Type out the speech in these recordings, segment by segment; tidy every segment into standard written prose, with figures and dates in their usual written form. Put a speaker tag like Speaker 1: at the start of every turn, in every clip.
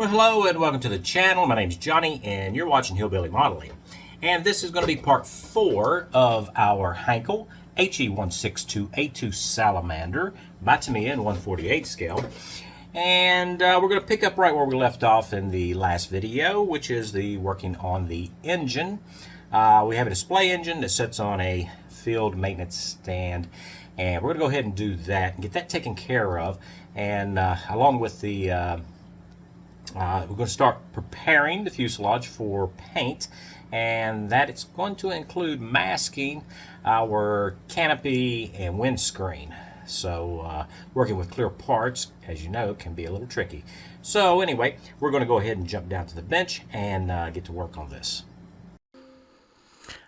Speaker 1: Well, hello and welcome to the channel. My name's Johnny and you're watching Hillbilly Modeling. And this is going to be part 4 of our Heinkel He162 A-2 Salamander by Tamiya in 1/48 scale. And we're going to pick up right where we left off in the last video, which is the working on the engine. We have a display engine that sits on a field maintenance stand, and we're going to go ahead and do that and get that taken care of. And along with the we're going to start preparing the fuselage for paint, and that it's going to include masking our canopy and windscreen. So working with clear parts, as you know, can be a little tricky. So anyway, we're going to go ahead and jump down to the bench and get to work on this.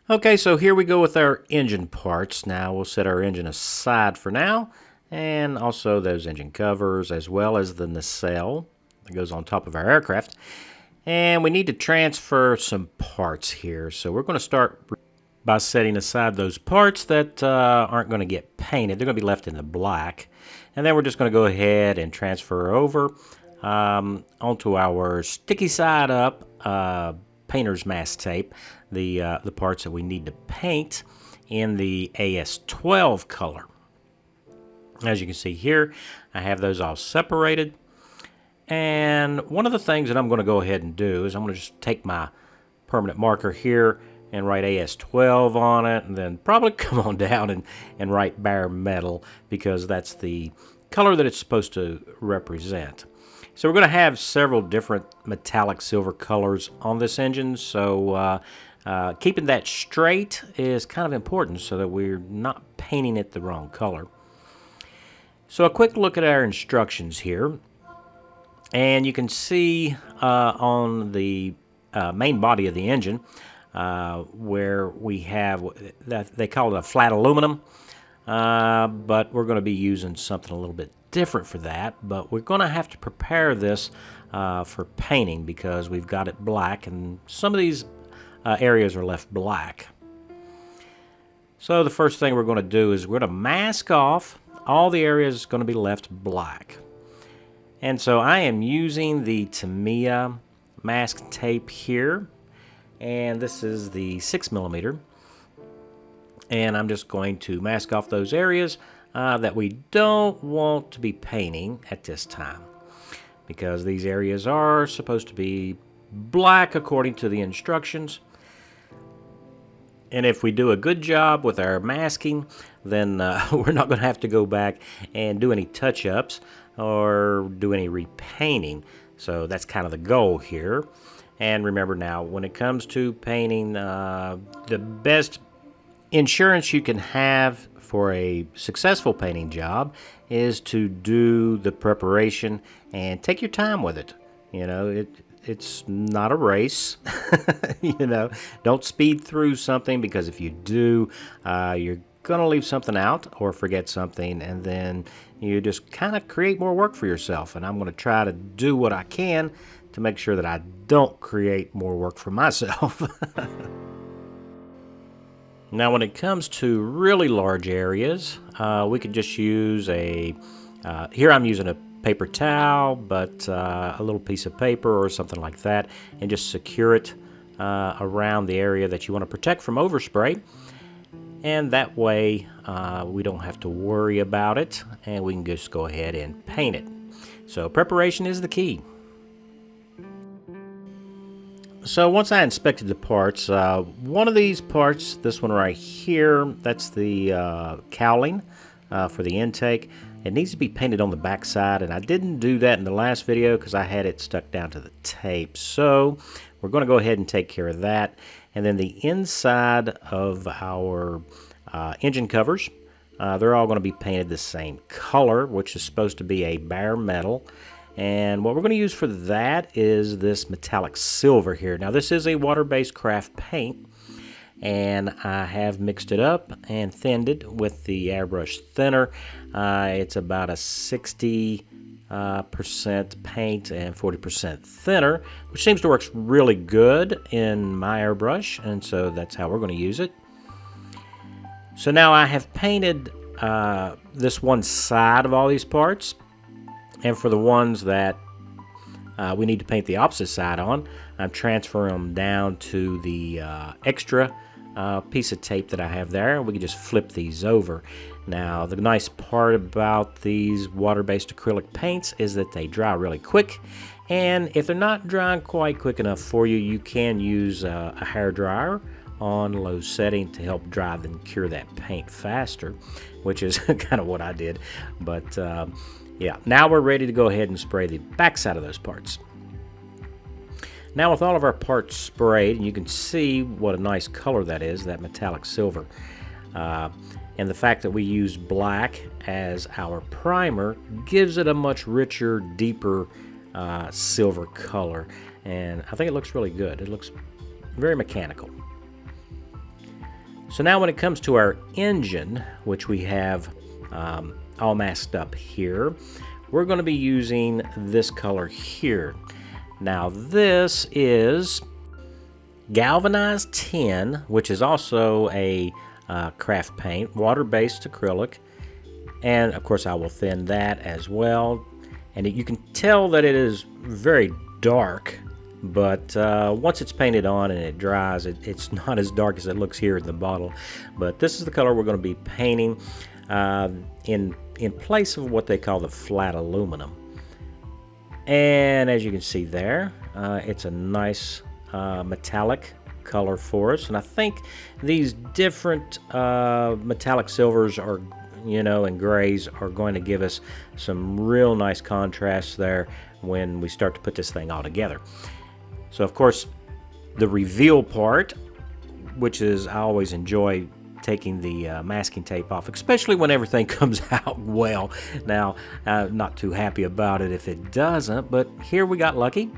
Speaker 1: Okay, so here we go with our engine parts. Now we'll set our engine aside for now, and also those engine covers as well as the nacelle that goes on top of our aircraft. And we need to transfer some parts here. So we're going to start by setting aside those parts that aren't going to get painted. They're going to be left in the black. And then we're just going to go ahead and transfer over onto our sticky side up painter's mask tape the parts that we need to paint in the AS12 color. As you can see here, I have those all separated. And one of the things that I'm going to go ahead and do is I'm going to just take my permanent marker here and write AS12 on it, and then probably come on down and write bare metal, because that's the color that it's supposed to represent. So we're going to have several different metallic silver colors on this engine, so keeping that straight is kind of important so that we're not painting it the wrong color. So a quick look at our instructions here. And you can see on the main body of the engine where we have, they call it a flat aluminum, but we're going to be using something a little bit different for that. But we're going to have to prepare this for painting because we've got it black, and some of these areas are left black. So the first thing we're going to do is we're going to mask off all the areas going to be left black. And so I am using the Tamiya mask tape here, and this is the 6mm, and I'm just going to mask off those areas that we don't want to be painting at this time, because these areas are supposed to be black according to the instructions. And if we do a good job with our masking, then we're not going to have to go back and do any touch-ups or do any repainting. So that's kind of the goal here. And remember now, when it comes to painting, the best insurance you can have for a successful painting job is to do the preparation and take your time with it. You know, it's not a race. You know, don't speed through something, because if you do, you're going to leave something out or forget something, and then you just kind of create more work for yourself. And I'm going to try to do what I can to make sure that I don't create more work for myself. Now, when it comes to really large areas, we could just use a, here I'm using a paper towel, but a little piece of paper or something like that, and just secure it around the area that you want to protect from overspray. And that way we don't have to worry about it, and we can just go ahead and paint it. So preparation is the key. So once I inspected the parts, one of these parts, this one right here, that's the cowling for the intake. It needs to be painted on the back side, and I didn't do that in the last video because I had it stuck down to the tape. So we're going to go ahead and take care of that. And then the inside of our engine covers, they're all going to be painted the same color, which is supposed to be a bare metal. And what we're going to use for that is this metallic silver here. Now, this is a water-based craft paint, and I have mixed it up and thinned it with the airbrush thinner. It's about a 60% paint and 40% thinner, which seems to work really good in my airbrush, and so that's how we're going to use it. So now I have painted this one side of all these parts, and for the ones that we need to paint the opposite side on, I'm transferring them down to the extra piece of tape that I have there. We can just flip these over. Now, the nice part about these water-based acrylic paints is that they dry really quick, and if they're not drying quite quick enough for you, you can use a hair dryer on low setting to help dry and cure that paint faster, which is kind of what I did. But yeah, now we're ready to go ahead and spray the backside of those parts. Now with all of our parts sprayed, and you can see what a nice color that is, that metallic silver. And the fact that we use black as our primer gives it a much richer, deeper silver color. And I think it looks really good. It looks very mechanical. So now when it comes to our engine, which we have all masked up here, we're going to be using this color here. Now this is galvanized tin, which is also a craft paint, water-based acrylic, and of course I will thin that as well. And you can tell that it is very dark, but once it's painted on and it dries, it's not as dark as it looks here in the bottle. But this is the color we're going to be painting in place of what they call the flat aluminum. And as you can see there, it's a nice metallic color for us. And I think these different metallic silvers are, and grays are going to give us some real nice contrast there when we start to put this thing all together. So of course, the reveal part, which is I always enjoy taking the masking tape off, especially when everything comes out well. Now, not too happy about it if it doesn't, but here we got lucky,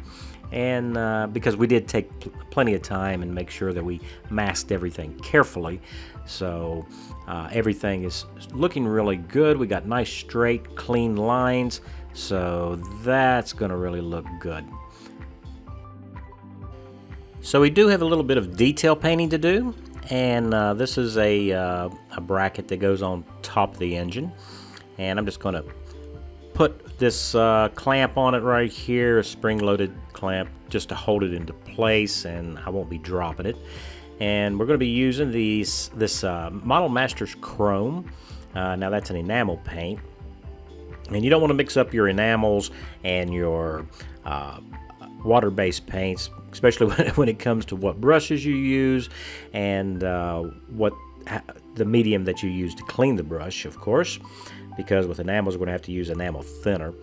Speaker 1: and because we did take plenty of time and make sure that we masked everything carefully, so everything is looking really good. We got nice straight clean lines, so that's gonna really look good. So we do have a little bit of detail painting to do, and this is a bracket that goes on top of the engine, and I'm just going to put this clamp on it right here, a spring-loaded clamp, just to hold it into place, and I won't be dropping it. And we're going to be using this Model Masters Chrome. Now that's an enamel paint, and you don't want to mix up your enamels and your water-based paints, especially when it comes to what brushes you use and what the medium that you use to clean the brush, of course, because with enamels we're going to have to use enamel thinner.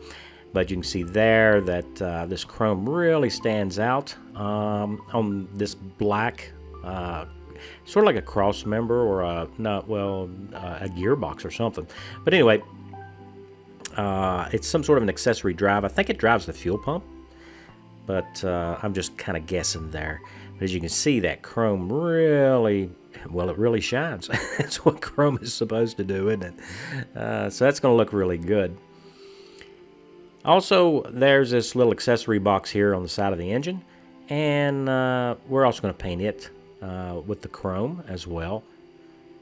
Speaker 1: But you can see there that this chrome really stands out on this black, sort of like a cross member or a gearbox or something. But anyway, it's some sort of an accessory drive. I think it drives the fuel pump, but I'm just kind of guessing there. But as you can see, that chrome really, well, it really shines. That's what chrome is supposed to do, isn't it? So that's going to look really good. Also, there's this little accessory box here on the side of the engine, and we're also going to paint it with the chrome as well.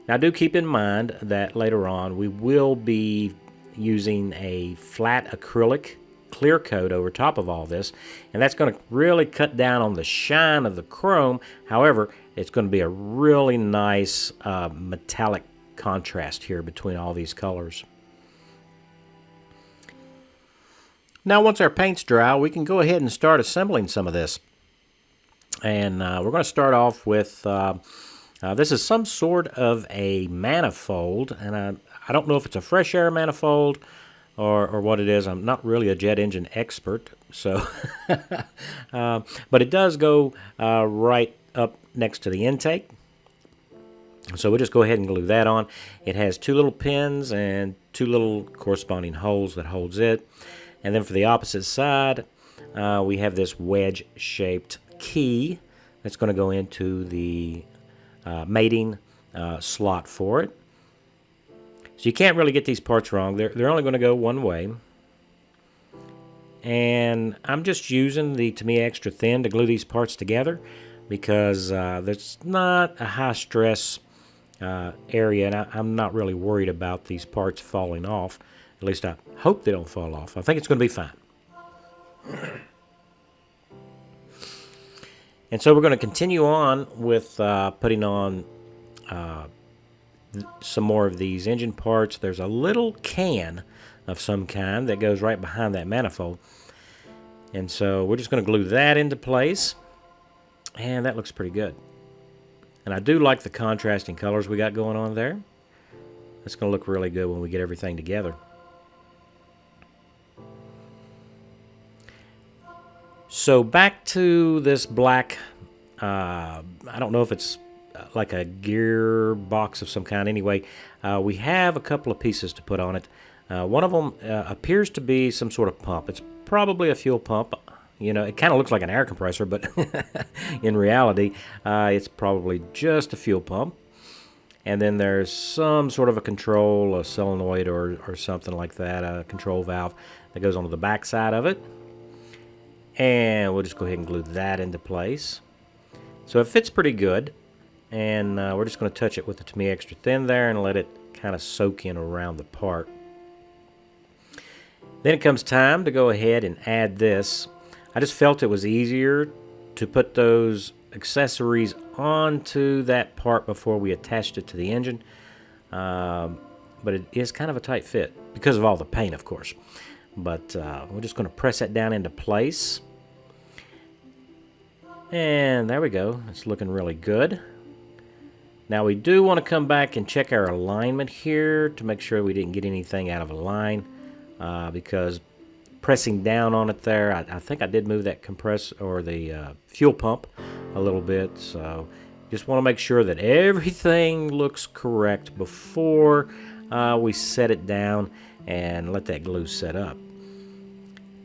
Speaker 1: Now, do keep in mind that later on we will be using a flat acrylic clear coat over top of all this, and that's going to really cut down on the shine of the chrome. However, it's going to be a really nice metallic contrast here between all these colors. Now once our paint's dry, we can go ahead and start assembling some of this, and we're going to start off with this is some sort of a manifold, and I don't know if it's a fresh air manifold or what it is. I'm not really a jet engine expert, so but it does go right up next to the intake. So we'll just go ahead and glue that on. It has two little pins and two little corresponding holes that holds it. And then for the opposite side, we have this wedge-shaped key that's going to go into the mating slot for it. So you can't really get these parts wrong. They're only going to go one way. And I'm just using the Tamiya Extra Thin to glue these parts together because there's not a high stress area, and I'm not really worried about these parts falling off. At least I hope they don't fall off. I think it's going to be fine. And so we're going to continue on with putting on some more of these engine parts. There's a little can of some kind that goes right behind that manifold. And so we're just going to glue that into place. And that looks pretty good. And I do like the contrasting colors we got going on there. It's going to look really good when we get everything together. So back to this black, I don't know if it's like a gearbox of some kind. Anyway, we have a couple of pieces to put on it. One of them appears to be some sort of pump. It's probably a fuel pump. You know, it kind of looks like an air compressor, but in reality, it's probably just a fuel pump. And then there's some sort of a control, a solenoid or something like that, a control valve that goes onto the back side of it. And we'll just go ahead and glue that into place. So it fits pretty good. And we're just going to touch it with the Tamiya Extra Thin there and let it kind of soak in around the part. Then it comes time to go ahead and add this. I just felt it was easier to put those accessories onto that part before we attached it to the engine. But it is kind of a tight fit because of all the paint, of course. But we're just going to press that down into place. And there we go. It's looking really good. Now we do want to come back and check our alignment here to make sure we didn't get anything out of line, because pressing down on it there, I think I did move that compressor or the fuel pump a little bit. So just want to make sure that everything looks correct before we set it down and let that glue set up.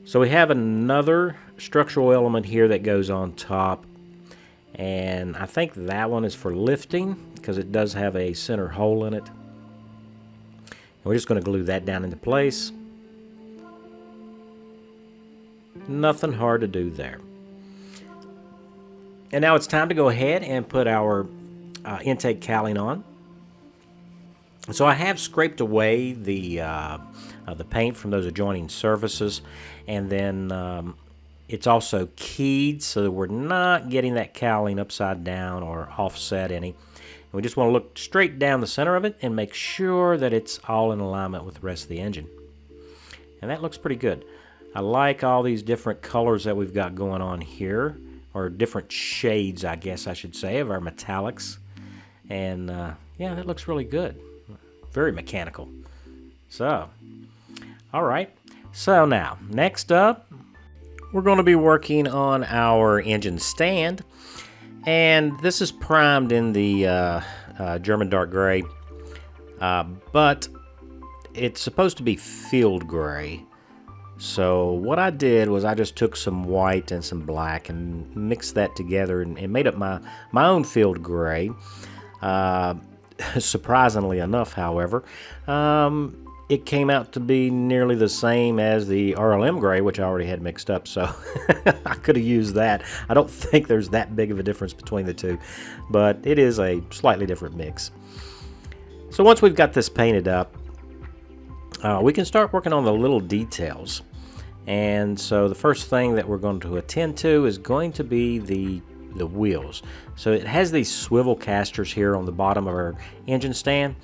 Speaker 1: So we have another structural element here that goes on top, and I think that one is for lifting because it does have a center hole in it. And we're just going to glue that down into place. Nothing hard to do there. And now it's time to go ahead and put our intake cowling on. So I have scraped away the paint from those adjoining surfaces, and then it's also keyed so that we're not getting that cowling upside down or offset any. And we just want to look straight down the center of it and make sure that it's all in alignment with the rest of the engine. And that looks pretty good. I like all these different colors that we've got going on here, or different shades, I guess I should say, of our metallics. And yeah, that looks really good. Very mechanical. So, all right. So now, next up, we're going to be working on our engine stand. And this is primed in the German dark gray, but it's supposed to be field gray. So what I did was I just took some white and some black and mixed that together and made up my own field gray. Surprisingly enough, however, it came out to be nearly the same as the RLM gray, which I already had mixed up, so I could have used that. I don't think there's that big of a difference between the two, but it is a slightly different mix. So once we've got this painted up, we can start working on the little details. And so the first thing that we're going to attend to is going to be the wheels. So it has these swivel casters here on the bottom of our engine stand,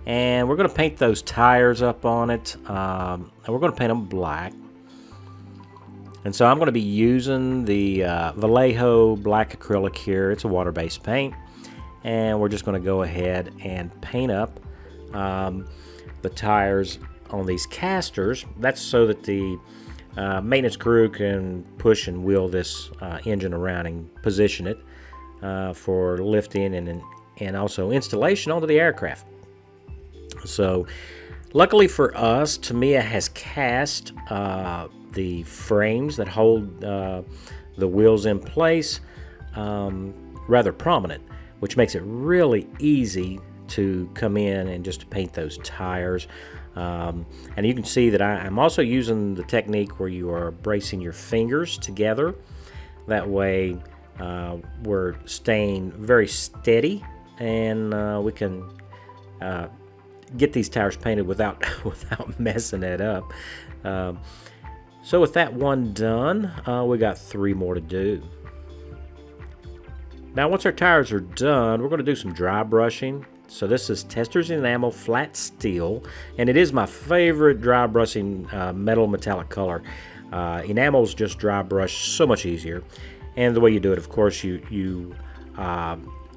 Speaker 1: and we're going to paint those tires up on it, and we're going to paint them black. And so I'm going to be using the Vallejo black acrylic here. It's a water-based paint, and we're just going to go ahead and paint up the tires on these casters. That's so that the maintenance crew can push and wheel this engine around and position it for lifting and also installation onto the aircraft. So luckily for us, Tamiya has cast the frames that hold the wheels in place rather prominent, which makes it really easy to come in and just paint those tires. And you can see that I'm also using the technique where you are bracing your fingers together. That way we're staying very steady, and we can get these tires painted without messing it up. So with that one done, we got 3 more to do. Now once our tires are done, we're going to do some dry brushing. So this is Testors Enamel Flat Steel, and it is my favorite dry brushing metal metallic color. Enamel's just dry brush so much easier. And the way you do it, of course, you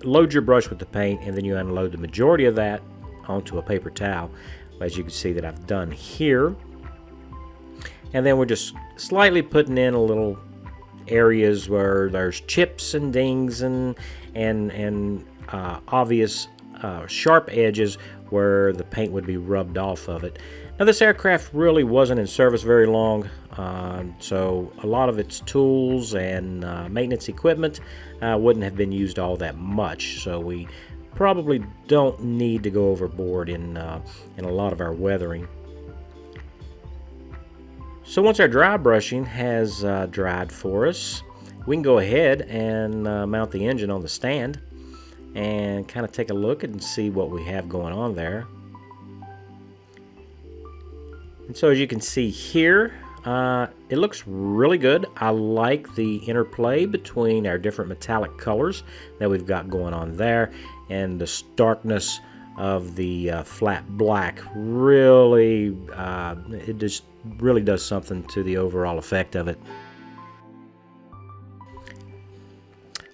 Speaker 1: load your brush with the paint, and then you unload the majority of that onto a paper towel, as you can see that I've done here. And then we're just slightly putting in a little areas where there's chips and dings and obvious sharp edges where the paint would be rubbed off of it. Now this aircraft really wasn't in service very long, so a lot of its tools and maintenance equipment wouldn't have been used all that much, so we probably don't need to go overboard in a lot of our weathering. So once our dry brushing has dried for us, we can go ahead and mount the engine on the stand and kind of take a look and see what we have going on there. And so as you can see here, it looks really good. I like the interplay between our different metallic colors that we've got going on there, and the starkness of the flat black really, it just really does something to the overall effect of it.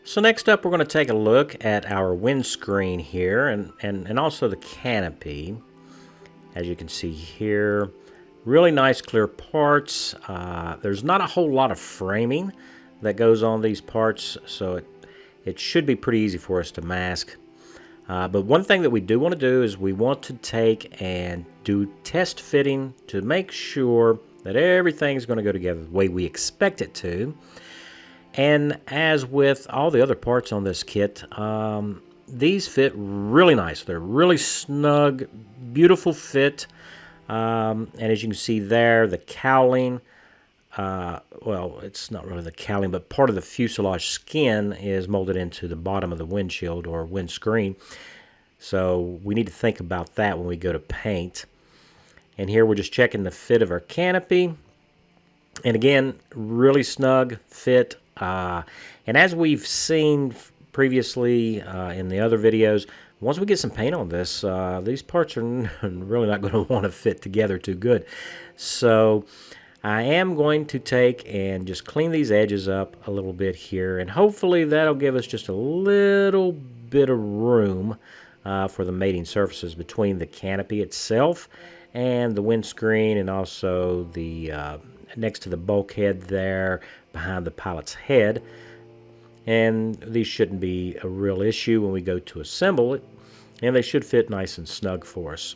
Speaker 1: So next up, we're going to take a look at our windscreen here and also the canopy. As you can see here, really nice clear parts. There's not a whole lot of framing that goes on these parts, so it should be pretty easy for us to mask. But one thing that we do want to do is we want to take and do test fitting to make sure that everything is going to go together the way we expect it to. And as with all the other parts on this kit, these fit really nice. They're really snug, beautiful fit. And as you can see there, the cowling, well, it's not really the cowling, but part of the fuselage skin is molded into the bottom of the windshield or windscreen. So we need to think about that when we go to paint. And here we're just checking the fit of our canopy. And again, really snug fit. And as we've seen previously in the other videos, once we get some paint on this, these parts are really not going to want to fit together too good. So I am going to take and just clean these edges up a little bit here, and hopefully that'll give us just a little bit of room for the mating surfaces between the canopy itself and the windscreen, and also the next to the bulkhead there behind the pilot's head. And these shouldn't be a real issue when we go to assemble it, and they should fit nice and snug for us.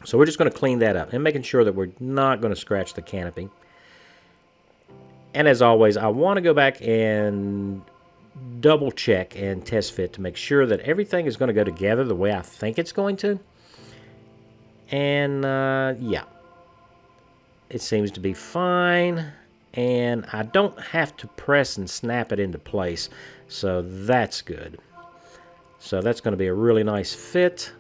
Speaker 1: So we're just going to clean that up and making sure that we're not going to scratch the canopy. And as always, I want to go back and double check and test fit to make sure that everything is going to go together the way I think it's going to. And yeah, it seems to be fine, and I don't have to press and snap it into place, so that's good. So that's going to be a really nice fit.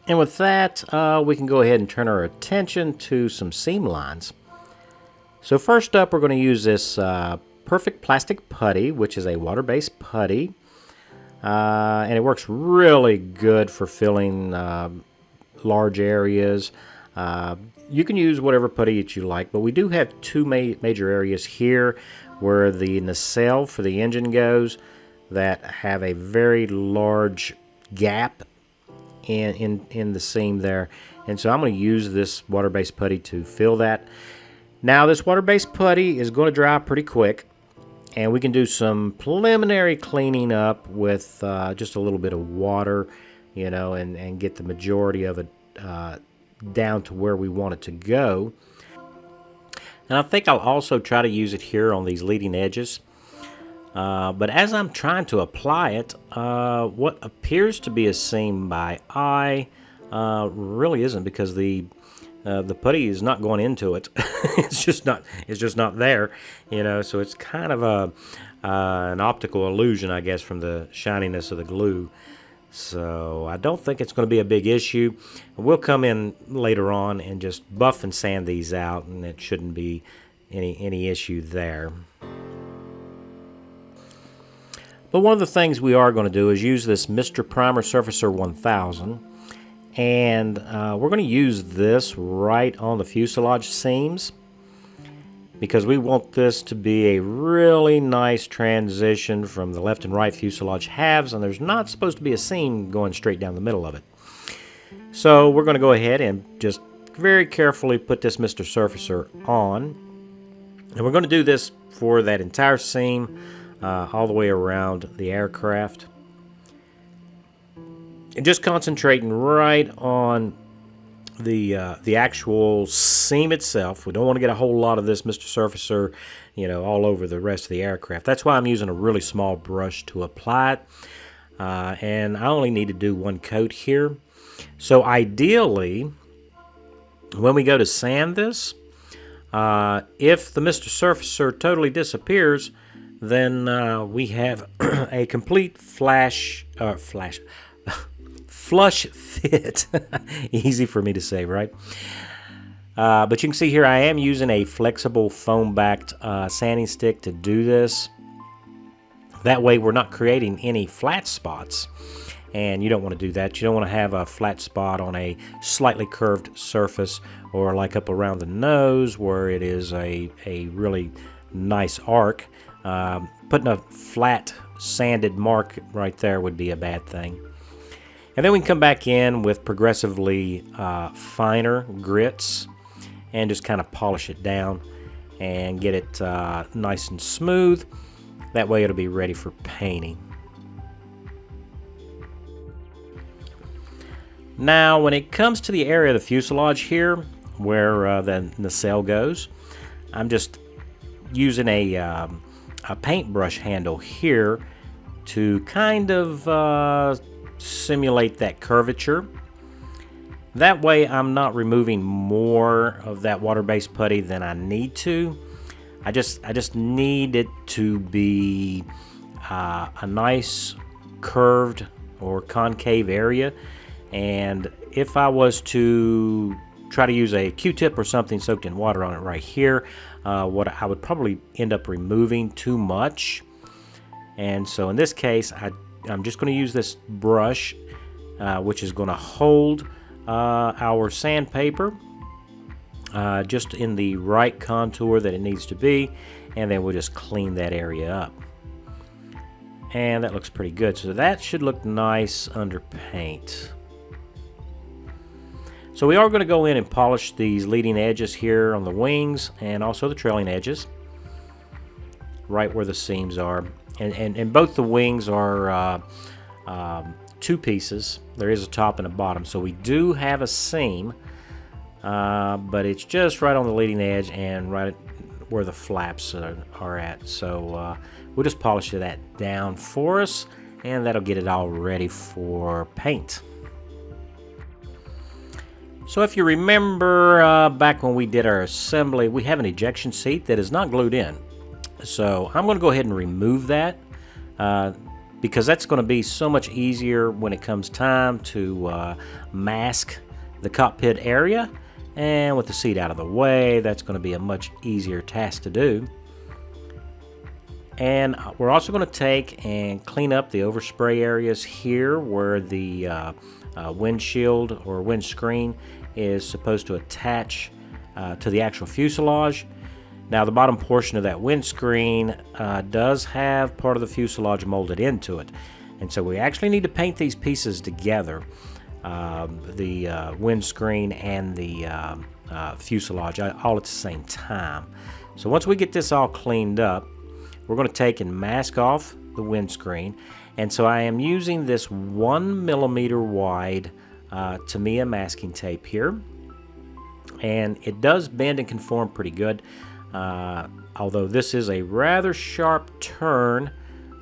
Speaker 1: And with that, we can go ahead and turn our attention to some seam lines. So first up, we're going to use this Perfect Plastic Putty, which is a water-based putty. And it works really good for filling large areas. You can use whatever putty that you like, but we do have two major areas here where the nacelle for the engine goes that have a very large gap in the seam there. And so I'm going to use this water-based putty to fill that. Now this water-based putty is going to dry pretty quick, and we can do some preliminary cleaning up with just a little bit of water, you know, and get the majority of it down to where we want it to go. And I think I'll also try to use it here on these leading edges. But as I'm trying to apply it, what appears to be a seam by eye really isn't, because the putty is not going into it. It's just not there, you know. So it's kind of an optical illusion, I guess, from the shininess of the glue. So I don't think it's going to be a big issue. We'll come in later on and just buff and sand these out, and it shouldn't be any issue there. But one of the things we are going to do is use this Mr. Primer Surfacer 1000. And we're going to use this right on the fuselage seams, because we want this to be a really nice transition from the left and right fuselage halves, and there's not supposed to be a seam going straight down the middle of it. So we're going to go ahead and just very carefully put this Mr. Surfacer on, and we're going to do this for that entire seam all the way around the aircraft, and just concentrating right on the actual seam itself. We don't want to get a whole lot of this Mr. Surfacer, all over the rest of the aircraft. That's why I'm using a really small brush to apply it, and I only need to do one coat here. So ideally, when we go to sand this, if the Mr. Surfacer totally disappears, then we have a complete flush fit. Easy for me to say, right? But you can see here I am using a flexible foam-backed sanding stick to do this. That way we're not creating any flat spots, and you don't want to do that. You don't want to have a flat spot on a slightly curved surface, or like up around the nose where it is a really nice arc. Putting a flat sanded mark right there would be a bad thing. And then we can come back in with progressively finer grits and just kind of polish it down and get it nice and smooth. That way it'll be ready for painting. Now when it comes to the area of the fuselage here where the nacelle goes, I'm just using a paintbrush handle here to kind of simulate that curvature. That way I'm not removing more of that water-based putty than I need to. I just need it to be a nice curved or concave area, and if I was to try to use a Q-tip or something soaked in water on it right here, what I would probably end up removing too much. And so in this case I'm just going to use this brush, which is going to hold our sandpaper just in the right contour that it needs to be, and then we'll just clean that area up. And that looks pretty good, so that should look nice under paint. So we are going to go in and polish these leading edges here on the wings and also the trailing edges, right where the seams are. And both the wings are two pieces. There is a top and a bottom, so we do have a seam, but it's just right on the leading edge and right where the flaps are at. So we'll just polish that down for us, and that'll get it all ready for paint. So if you remember back when we did our assembly, we have an ejection seat that is not glued in. So I'm going to go ahead and remove that because that's going to be so much easier when it comes time to mask the cockpit area. And with the seat out of the way, that's going to be a much easier task to do. And we're also going to take and clean up the overspray areas here where the windshield or windscreen is supposed to attach to the actual fuselage. Now the bottom portion of that windscreen does have part of the fuselage molded into it, and so we actually need to paint these pieces together, the windscreen and the fuselage all at the same time. So once we get this all cleaned up, we're going to take and mask off the windscreen. And so I am using this 1 millimeter wide Tamiya masking tape here, and it does bend and conform pretty good, although this is a rather sharp turn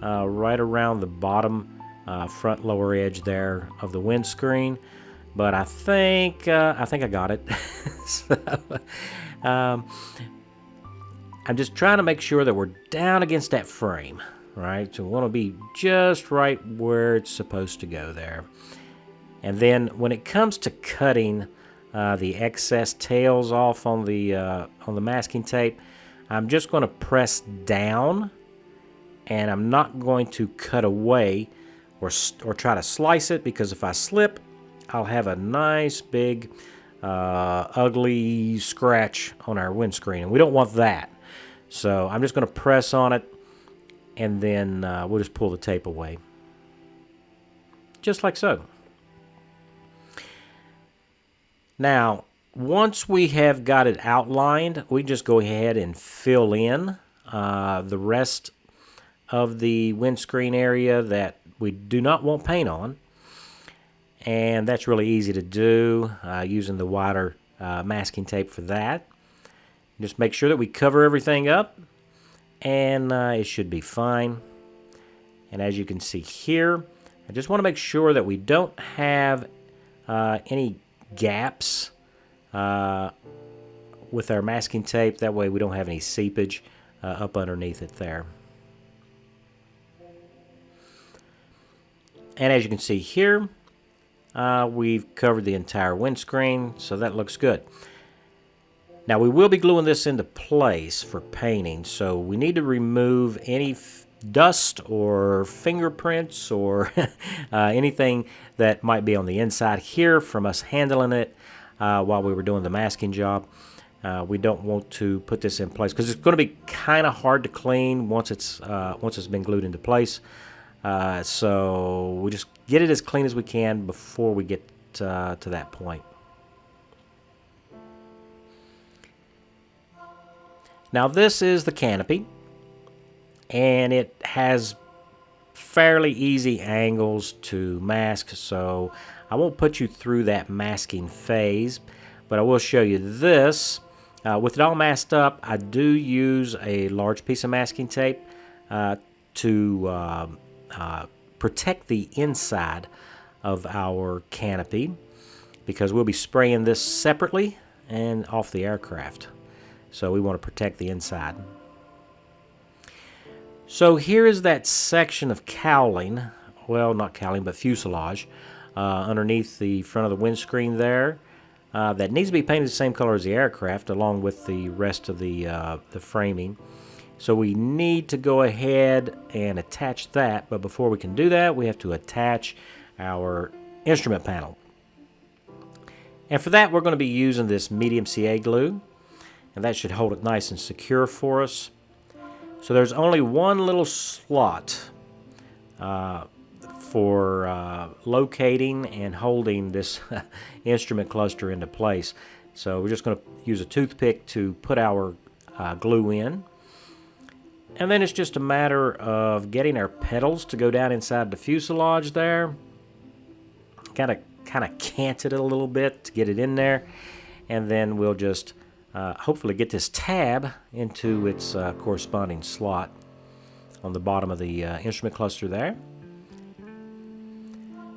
Speaker 1: right around the bottom front lower edge there of the windscreen. But I think I got it. So, I'm just trying to make sure that we're down against that frame, right? So we want to be just right where it's supposed to go there. And then when it comes to cutting the excess tails off on the masking tape, I'm just going to press down and I'm not going to cut away or try to slice it, because if I slip, I'll have a nice big ugly scratch on our windscreen, and we don't want that. So I'm just going to press on it, and then we'll just pull the tape away. Just like so. Now, once we have got it outlined, we just go ahead and fill in the rest of the windscreen area that we do not want paint on. And that's really easy to do using the wider masking tape for that. Just make sure that we cover everything up, and it should be fine. And as you can see here, I just want to make sure that we don't have any gaps with our masking tape. That way we don't have any seepage up underneath it there. And as you can see here, we've covered the entire windscreen, so that looks good. Now we will be gluing this into place for painting, so we need to remove any dust or fingerprints or anything that might be on the inside here from us handling it while we were doing the masking job. We don't want to put this in place because it's going to be kind of hard to clean once it's been glued into place. So we just get it as clean as we can before we get to that point. Now this is the canopy, and it has fairly easy angles to mask, so I won't put you through that masking phase, but I will show you this. With it all masked up, I do use a large piece of masking tape to protect the inside of our canopy, because we'll be spraying this separately and off the aircraft. So we want to protect the inside. So here is that section of cowling, well, not cowling, but fuselage, underneath the front of the windscreen there. That needs to be painted the same color as the aircraft, along with the rest of the framing. So we need to go ahead and attach that, but before we can do that, we have to attach our instrument panel. And for that, we're going to be using this medium CA glue, and that should hold it nice and secure for us. So there's only one little slot for locating and holding this instrument cluster into place. So we're just going to use a toothpick to put our glue in. And then it's just a matter of getting our pedals to go down inside the fuselage there. Kind of cant it a little bit to get it in there. And then we'll just hopefully get this tab into its corresponding slot on the bottom of the instrument cluster there.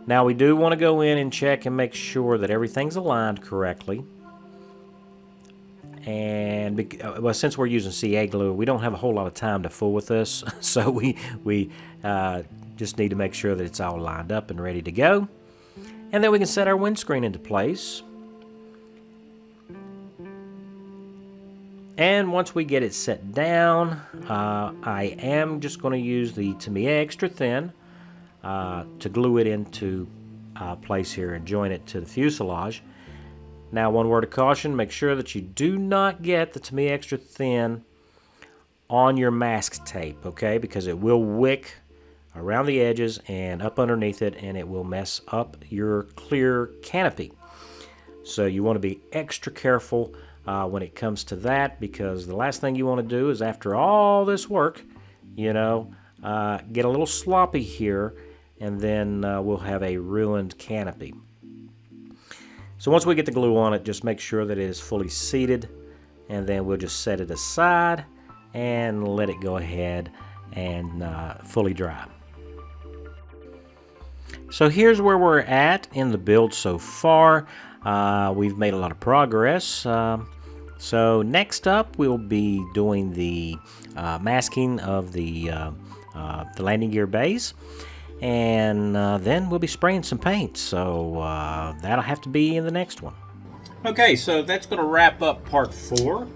Speaker 1: Now we do want to go in and check and make sure that everything's aligned correctly. And well, since we're using CA glue, we don't have a whole lot of time to fool with this, so we just need to make sure that it's all lined up and ready to go. And then we can set our windscreen into place. And once we get it set down, I am just going to use the Tamiya Extra Thin to glue it into place here and join it to the fuselage. Now, one word of caution, make sure that you do not get the Tamiya Extra Thin on your mask tape, okay? Because it will wick around the edges and up underneath it, and it will mess up your clear canopy. So you want to be extra careful when it comes to that, because the last thing you want to do is, after all this work, you know, get a little sloppy here, and then we'll have a ruined canopy. So once we get the glue on it, just make sure that it is fully seated, and then we'll just set it aside and let it go ahead and fully dry. So here's where we're at in the build so far. We've made a lot of progress. So next up, we'll be doing the masking of the landing gear bays. And then we'll be spraying some paint, so that'll have to be in the next one. Okay, so that's going to wrap up part 4.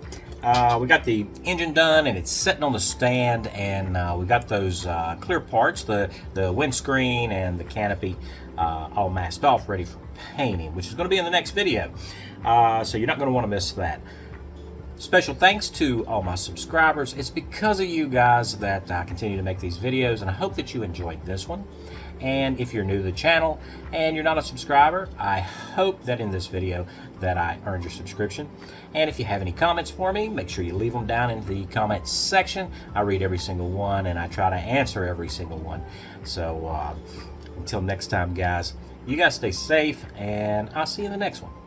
Speaker 1: we got the engine done, and it's sitting on the stand, and we got those clear parts, the windscreen and the canopy, all masked off, ready for painting, which is going to be in the next video. So you're not going to want to miss that. Special thanks to all my subscribers. It's because of you guys that I continue to make these videos, and I hope that you enjoyed this one. And if you're new to the channel and you're not a subscriber, I hope that in this video that I earned your subscription. And if you have any comments for me, make sure you leave them down in the comments section. I read every single one, and I try to answer every single one. So until next time, guys, you guys stay safe, and I'll see you in the next one.